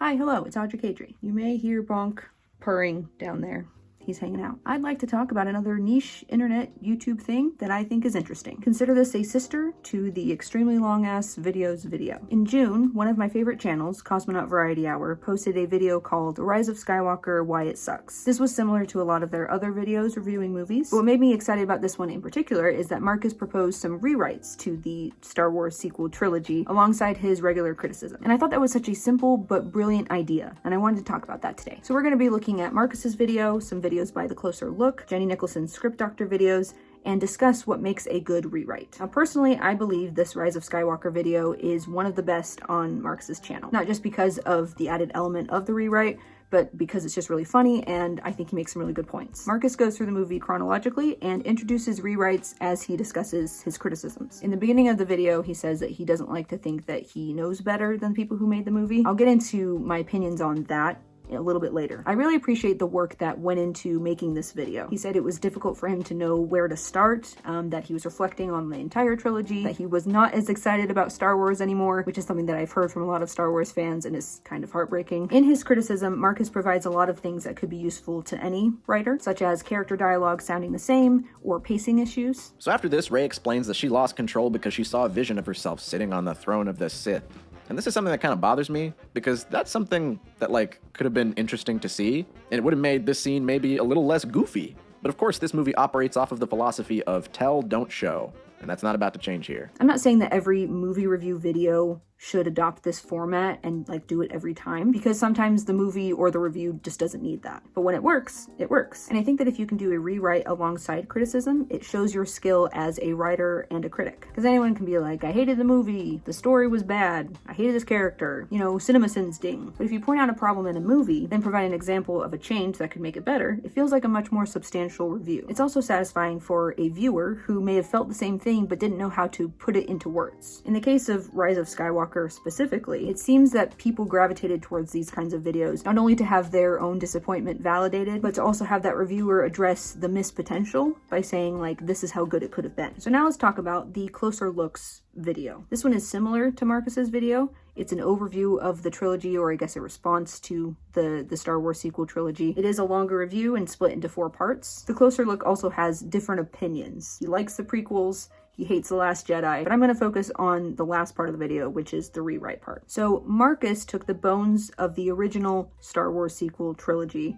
Hi, hello, it's Audrey Kadri. You may hear Bonk purring down there. He's hanging out. I'd like to talk about another niche internet YouTube thing that I think is interesting. Consider this a sister to the extremely long-ass videos video. In June, one of my favorite channels, Cosmonaut Variety Hour, posted a video called The Rise of Skywalker, Why It Sucks. This was similar to a lot of their other videos reviewing movies, but what made me excited about this one in particular is that Marcus proposed some rewrites to the Star Wars sequel trilogy alongside his regular criticism. And I thought that was such a simple but brilliant idea, and I wanted to talk about that today. So we're going to be looking at Marcus's video, some videos by The Closer Look, Jenny Nicholson's Script Doctor videos, and discuss what makes a good rewrite. Now, personally, I believe this Rise of Skywalker video is one of the best on Marcus's channel. Not just because of the added element of the rewrite, but because it's just really funny, and I think he makes some really good points. Marcus goes through the movie chronologically and introduces rewrites as he discusses his criticisms. In the beginning of the video, he says that he doesn't like to think that he knows better than the people who made the movie. I'll get into my opinions on that a little bit later. I really appreciate the work that went into making this video. He said it was difficult for him to know where to start, that he was reflecting on the entire trilogy, that he was not as excited about Star Wars anymore, which is something that I've heard from a lot of Star Wars fans and is kind of heartbreaking. In his criticism, Marcus provides a lot of things that could be useful to any writer, such as character dialogue sounding the same or pacing issues. So after this, Rey explains that she lost control because she saw a vision of herself sitting on the throne of the Sith. And this is something that kind of bothers me, because that's something that, could have been interesting to see, and it would have made this scene maybe a little less goofy. But of course, this movie operates off of the philosophy of tell, don't show, and that's not about to change here. I'm not saying that every movie review video should adopt this format and do it every time, because sometimes the movie or the review just doesn't need that. But when it works, it works. And I think that if you can do a rewrite alongside criticism, it shows your skill as a writer and a critic. Because anyone can be like, I hated the movie, the story was bad, I hated this character, cinema sins ding. But if you point out a problem in a movie, then provide an example of a change that could make it better, it feels like a much more substantial review. It's also satisfying for a viewer who may have felt the same thing but didn't know how to put it into words. In the case of Rise of Skywalker specifically, it seems that people gravitated towards these kinds of videos not only to have their own disappointment validated, but to also have that reviewer address the missed potential by saying this is how good it could have been. So now let's talk about the Closer Looks video. This one is similar to Marcus's video. It's an overview of the trilogy, or I guess a response to the Star Wars sequel trilogy. It is a longer review and split into 4 parts. The Closer Look also has different opinions. He likes the prequels, he hates The Last Jedi, but I'm going to focus on the last part of the video, which is the rewrite part. So Marcus took the bones of the original Star Wars sequel trilogy.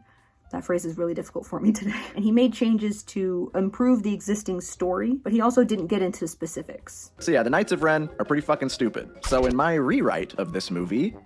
That phrase is really difficult for me today. And he made changes to improve the existing story, but he also didn't get into specifics. So yeah, the Knights of Ren are pretty fucking stupid. So in my rewrite of this movie,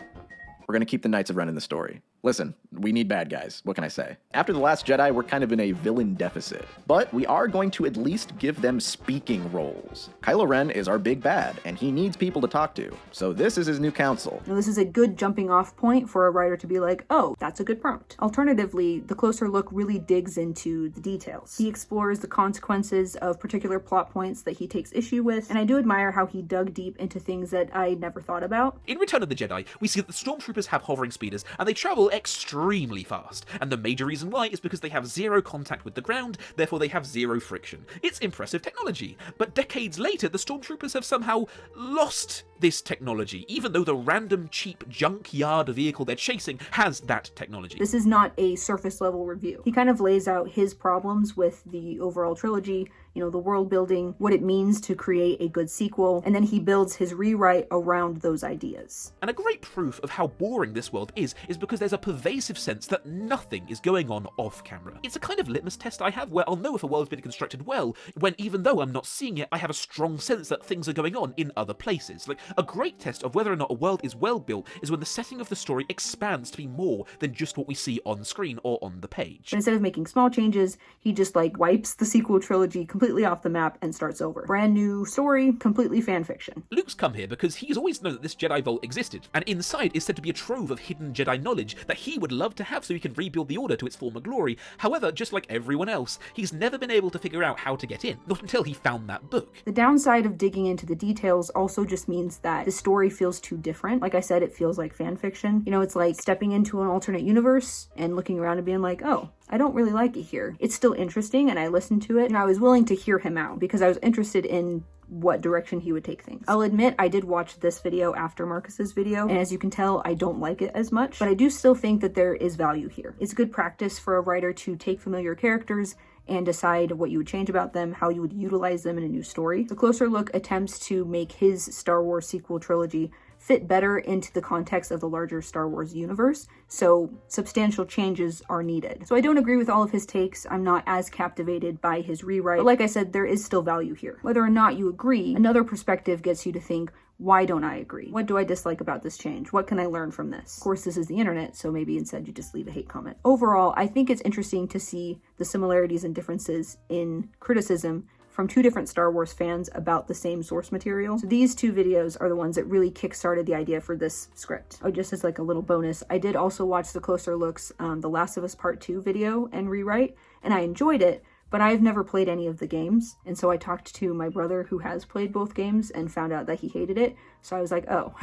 we're gonna keep the Knights of Ren in the story. Listen, we need bad guys. What can I say? After The Last Jedi, we're kind of in a villain deficit. But we are going to at least give them speaking roles. Kylo Ren is our big bad, and he needs people to talk to. So this is his new council. Now, this is a good jumping off point for a writer to be like, oh, that's a good prompt. Alternatively, The Closer Look really digs into the details. He explores the consequences of particular plot points that he takes issue with, and I do admire how he dug deep into things that I never thought about. In Return of the Jedi, we see that the Stormtroopers have hovering speeders, and they travel extremely fast, and the major reason why is because they have zero contact with the ground, therefore they have zero friction. It's impressive technology, but decades later the Stormtroopers have somehow lost this technology, even though the random cheap junkyard vehicle they're chasing has that technology. This is not a surface level review. He kind of lays out his problems with the overall trilogy, the world building, what it means to create a good sequel, and then he builds his rewrite around those ideas. And a great proof of how boring this world is because there's a pervasive sense that nothing is going on off camera. It's a kind of litmus test I have where I'll know if a world's been constructed well when, even though I'm not seeing it, I have a strong sense that things are going on in other places. A great test of whether or not a world is well built is when the setting of the story expands to be more than just what we see on screen or on the page. But instead of making small changes, he just wipes the sequel trilogy completely off the map and starts over. Brand new story, completely fan fiction. Luke's come here because he's always known that this Jedi Vault existed, and inside is said to be a trove of hidden Jedi knowledge that he would love to have so he can rebuild the Order to its former glory. However, just like everyone else, he's never been able to figure out how to get in, not until he found that book. The downside of digging into the details also just means that the story feels too different. Like I said, it feels like fan fiction. It's like stepping into an alternate universe and looking around and being like, oh, I don't really like it here. It's still interesting, and I listened to it, and I was willing to hear him out because I was interested in what direction he would take things. I'll admit I did watch this video after Marcus's video, and as you can tell, I don't like it as much, but I do still think that there is value here. It's good practice for a writer to take familiar characters and decide what you would change about them, how you would utilize them in a new story. The Closer Look attempts to make his Star Wars sequel trilogy fit better into the context of the larger Star Wars universe, so substantial changes are needed. So I don't agree with all of his takes. I'm not as captivated by his rewrite, but like I said, there is still value here. Whether or not you agree, another perspective gets you to think, why don't I agree? What do I dislike about this change? What can I learn from this? Of course, this is the internet, so maybe instead you just leave a hate comment. Overall, I think it's interesting to see the similarities and differences in criticism from two different Star Wars fans about the same source material. So these two videos are the ones that really kickstarted the idea for this script. Oh, just as like a little bonus, I did also watch the Closer Looks, The Last of Us Part 2 video and rewrite, and I enjoyed it, but I've never played any of the games. And so I talked to my brother who has played both games and found out that he hated it. So I was like, oh,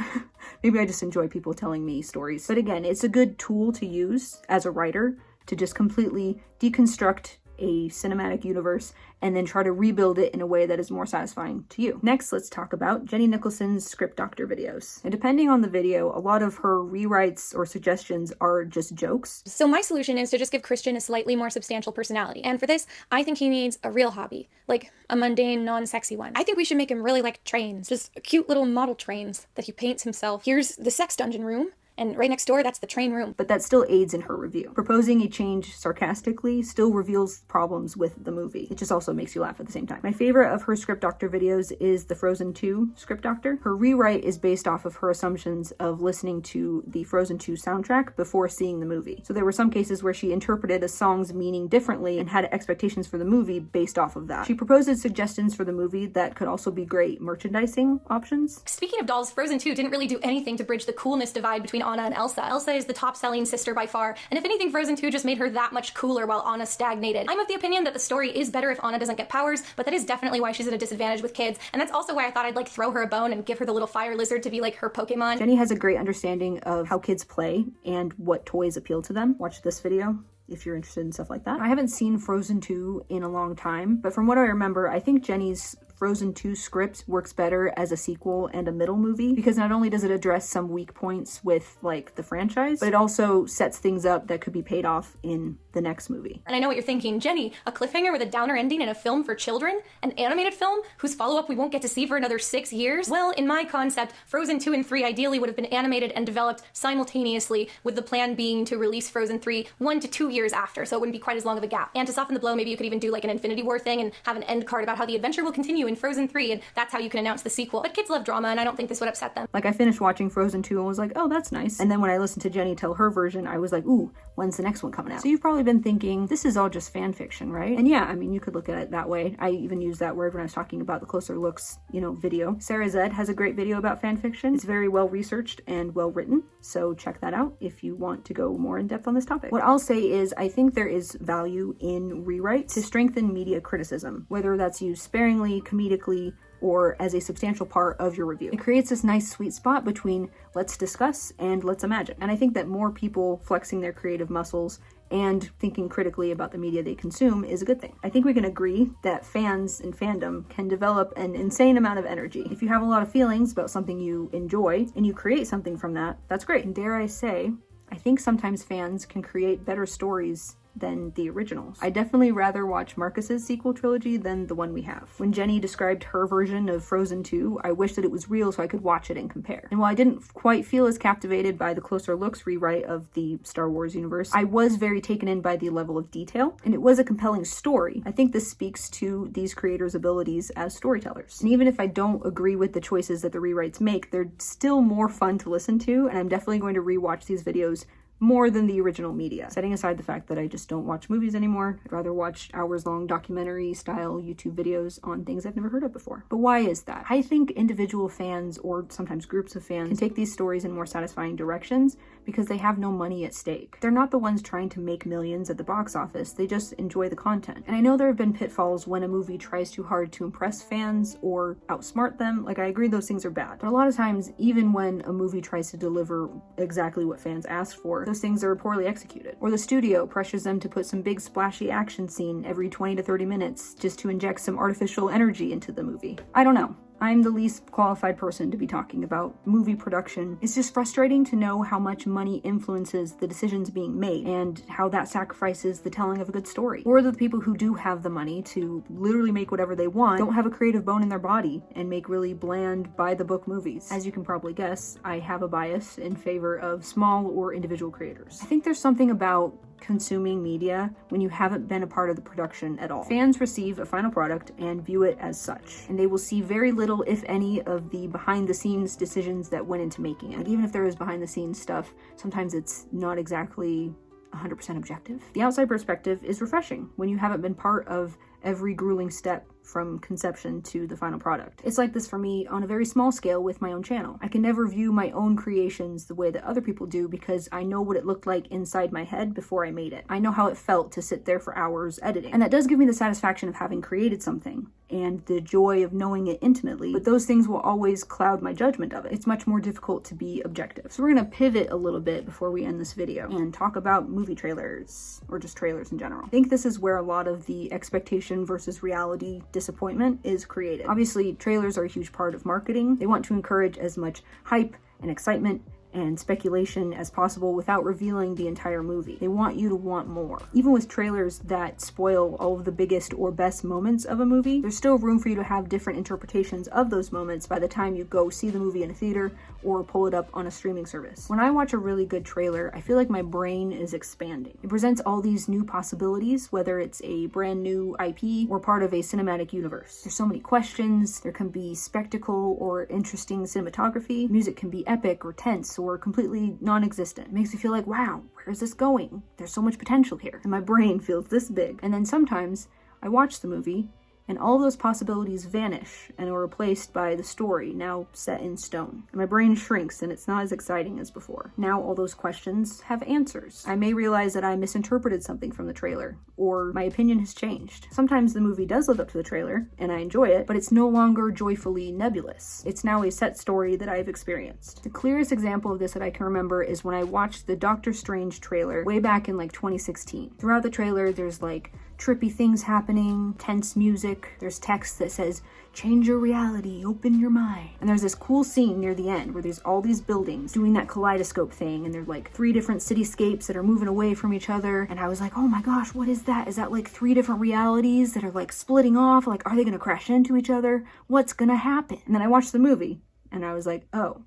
maybe I just enjoy people telling me stories. But again, it's a good tool to use as a writer to just completely deconstruct a cinematic universe and then try to rebuild it in a way that is more satisfying to you. Next, let's talk about Jenny Nicholson's Script Doctor videos. And depending on the video, a lot of her rewrites or suggestions are just jokes. So my solution is to just give Christian a slightly more substantial personality. And for this, I think he needs a real hobby, like a mundane, non-sexy one. I think we should make him really like trains, just cute little model trains that he paints himself. Here's the sex dungeon room. And right next door, that's the train room. But that still aids in her review. Proposing a change sarcastically still reveals problems with the movie. It just also makes you laugh at the same time. My favorite of her Script Doctor videos is the Frozen 2 Script Doctor. Her rewrite is based off of her assumptions of listening to the Frozen 2 soundtrack before seeing the movie. So there were some cases where she interpreted a song's meaning differently and had expectations for the movie based off of that. She proposes suggestions for the movie that could also be great merchandising options. Speaking of dolls, Frozen 2 didn't really do anything to bridge the coolness divide between Anna and Elsa. Elsa is the top-selling sister by far, and if anything, Frozen 2 just made her that much cooler while Anna stagnated. I'm of the opinion that the story is better if Anna doesn't get powers, but that is definitely why she's at a disadvantage with kids, and that's also why I thought I'd like throw her a bone and give her the little fire lizard to be like her Pokemon. Jenny has a great understanding of how kids play and what toys appeal to them. Watch this video if you're interested in stuff like that. I haven't seen Frozen 2 in a long time, but from what I remember, I think Jenny's Frozen 2 script works better as a sequel and a middle movie, because not only does it address some weak points with like the franchise, but it also sets things up that could be paid off in the next movie. And I know what you're thinking, Jenny, a cliffhanger with a downer ending in a film for children? An animated film whose follow-up we won't get to see for another 6 years? Well, in my concept, Frozen 2 and 3 ideally would have been animated and developed simultaneously, with the plan being to release Frozen 3 1 to 2 years after, so it wouldn't be quite as long of a gap. And to soften the blow, maybe you could even do like an Infinity War thing and have an end card about how the adventure will continue in Frozen 3, and that's how you can announce the sequel. But kids love drama, and I don't think this would upset them. Like, I finished watching Frozen 2 and was like, oh, that's nice. And then when I listened to Jenny tell her version, I was like, ooh, when's the next one coming out? So you've probably been thinking, this is all just fan fiction, right? And yeah, I mean, you could look at it that way. I even used that word when I was talking about the Closer Looks, video. Sarah Zed has a great video about fan fiction. It's very well researched and well written, so check that out if you want to go more in depth on this topic. What I'll say is, I think there is value in rewrites to strengthen media criticism, whether that's used sparingly, comedically, or as a substantial part of your review. It creates this nice sweet spot between let's discuss and let's imagine. And I think that more people flexing their creative muscles and thinking critically about the media they consume is a good thing. I think we can agree that fans and fandom can develop an insane amount of energy. If you have a lot of feelings about something you enjoy and you create something from that, that's great. And dare I say, I think sometimes fans can create better stories than the originals. I definitely rather watch Marcus's sequel trilogy than the one we have. When Jenny described her version of Frozen 2, I wish that it was real so I could watch it and compare. And while I didn't quite feel as captivated by the Closer Looks rewrite of the Star Wars universe, I was very taken in by the level of detail, and it was a compelling story. I think this speaks to these creators' abilities as storytellers. And even if I don't agree with the choices that the rewrites make, they're still more fun to listen to, and I'm definitely going to rewatch these videos more than the original media. Setting aside the fact that I just don't watch movies anymore, I'd rather watch hours-long documentary-style YouTube videos on things I've never heard of before. But why is that? I think individual fans, or sometimes groups of fans, can take these stories in more satisfying directions because they have no money at stake. They're not the ones trying to make millions at the box office, they just enjoy the content. And I know there have been pitfalls when a movie tries too hard to impress fans or outsmart them. Like, I agree those things are bad. But a lot of times, even when a movie tries to deliver exactly what fans ask for, those things are poorly executed. Or the studio pressures them to put some big splashy action scene every 20 to 30 minutes just to inject some artificial energy into the movie. I don't know. I'm the least qualified person to be talking about movie production. It's just frustrating to know how much money influences the decisions being made and how that sacrifices the telling of a good story. Or the people who do have the money to literally make whatever they want don't have a creative bone in their body and make really bland, by-the-book movies. As you can probably guess, I have a bias in favor of small or individual creators. I think there's something about consuming media when you haven't been a part of the production at all. Fans receive a final product and view it as such, and they will see very little, if any, of the behind-the-scenes decisions that went into making it. Like, even if there is behind-the-scenes stuff, sometimes it's not exactly 100% objective. The outside perspective is refreshing when you haven't been part of every grueling step from conception to the final product. It's like this for me on a very small scale with my own channel. I can never view my own creations the way that other people do because I know what it looked like inside my head before I made it. I know how it felt to sit there for hours editing. And that does give me the satisfaction of having created something and the joy of knowing it intimately, but those things will always cloud my judgment of it. It's much more difficult to be objective. So we're gonna pivot a little bit before we end this video and talk about movie trailers, or just trailers in general. I think this is where a lot of the expectation versus reality disappointment is created. Obviously, trailers are a huge part of marketing. They want to encourage as much hype and excitement and speculation as possible without revealing the entire movie. They want you to want more. Even with trailers that spoil all of the biggest or best moments of a movie, there's still room for you to have different interpretations of those moments by the time you go see the movie in a theater or pull it up on a streaming service. When I watch a really good trailer, I feel like my brain is expanding. It presents all these new possibilities, whether it's a brand new IP or part of a cinematic universe. There's so many questions, there can be spectacle or interesting cinematography, music can be epic or tense or completely non-existent. It makes me feel like, wow, where is this going? There's so much potential here. And my brain feels this big. And then sometimes I watch the movie and all those possibilities vanish and are replaced by the story, now set in stone. And my brain shrinks and it's not as exciting as before. Now all those questions have answers. I may realize that I misinterpreted something from the trailer, or my opinion has changed. Sometimes the movie does live up to the trailer, and I enjoy it, but it's no longer joyfully nebulous. It's now a set story that I've experienced. The clearest example of this that I can remember is when I watched the Doctor Strange trailer way back in like 2016. Throughout the trailer, there's like trippy things happening, tense music, there's text that says, change your reality, open your mind. And there's this cool scene near the end where there's all these buildings doing that kaleidoscope thing, and there's like 3 different cityscapes that are moving away from each other. And I was like, oh my gosh, what is that? Is that like 3 different realities that are like splitting off? Like, are they gonna crash into each other? What's gonna happen? And then I watched the movie and I was like, oh,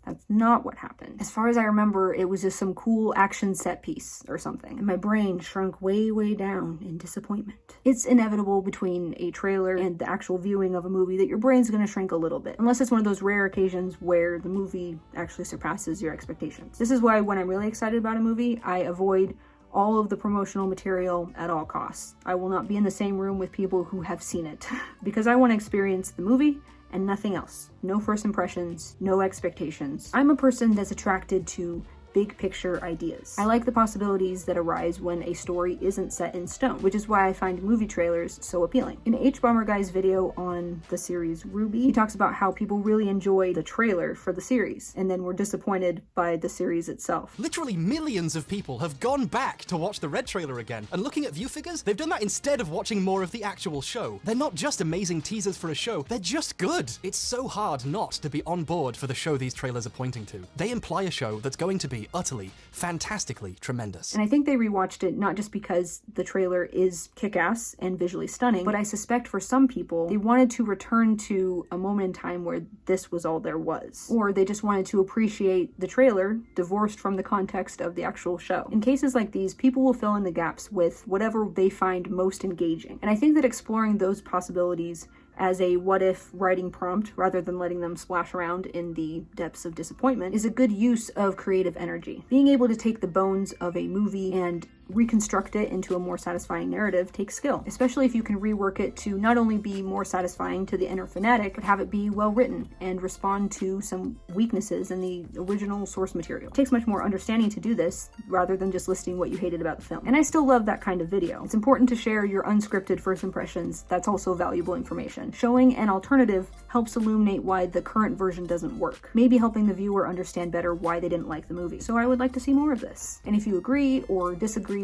that's not what happened. As far as I remember, it was just some cool action set piece or something. And my brain shrunk way, way down in disappointment. It's inevitable between a trailer and the actual viewing of a movie that your brain's gonna shrink a little bit. Unless it's one of those rare occasions where the movie actually surpasses your expectations. This is why when I'm really excited about a movie, I avoid all of the promotional material at all costs. I will not be in the same room with people who have seen it because I want to experience the movie and nothing else. No first impressions, no expectations. I'm a person that's attracted to big picture ideas. I like the possibilities that arise when a story isn't set in stone, which is why I find movie trailers so appealing. In H Bomber Guy's video on the series Ruby, he talks about how people really enjoy the trailer for the series and then were disappointed by the series itself. Literally millions of people have gone back to watch the Red trailer again, and looking at view figures, they've done that instead of watching more of the actual show. They're not just amazing teasers for a show, they're just good. It's so hard not to be on board for the show these trailers are pointing to. They imply a show that's going to be utterly, fantastically tremendous. And I think they rewatched it not just because the trailer is kick-ass and visually stunning, but I suspect for some people, they wanted to return to a moment in time where this was all there was. Or they just wanted to appreciate the trailer divorced from the context of the actual show. In cases like these, people will fill in the gaps with whatever they find most engaging. And I think that exploring those possibilities as a what-if writing prompt, rather than letting them splash around in the depths of disappointment, is a good use of creative energy. Being able to take the bones of a movie and reconstruct it into a more satisfying narrative takes skill, especially if you can rework it to not only be more satisfying to the inner fanatic, but have it be well written and respond to some weaknesses in the original source material. It takes much more understanding to do this rather than just listing what you hated about the film. And I still love that kind of video. It's important to share your unscripted first impressions. That's also valuable information. Showing an alternative helps illuminate why the current version doesn't work, maybe helping the viewer understand better why they didn't like the movie. So I would like to see more of this. And if you agree or disagree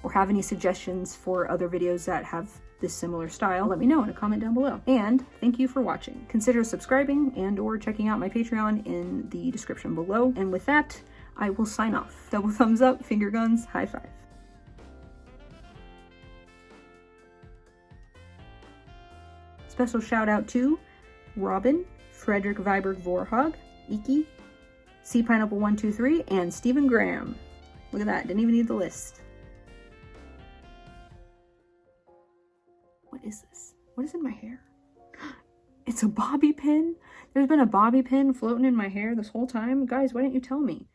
or have any suggestions for other videos that have this similar style, let me know in a comment down below. And thank you for watching. Consider subscribing and or checking out my Patreon in the description below. And with that, I will sign off. Double thumbs up, finger guns, high five. Special shout out to Robin, Frederick Viberg Vorhag, Iki, C Pineapple 123, and Stephen Graham. Look at that, didn't even need the list. What is this? What is in my hair? It's a bobby pin? There's been a bobby pin floating in my hair this whole time? Guys, why didn't you tell me?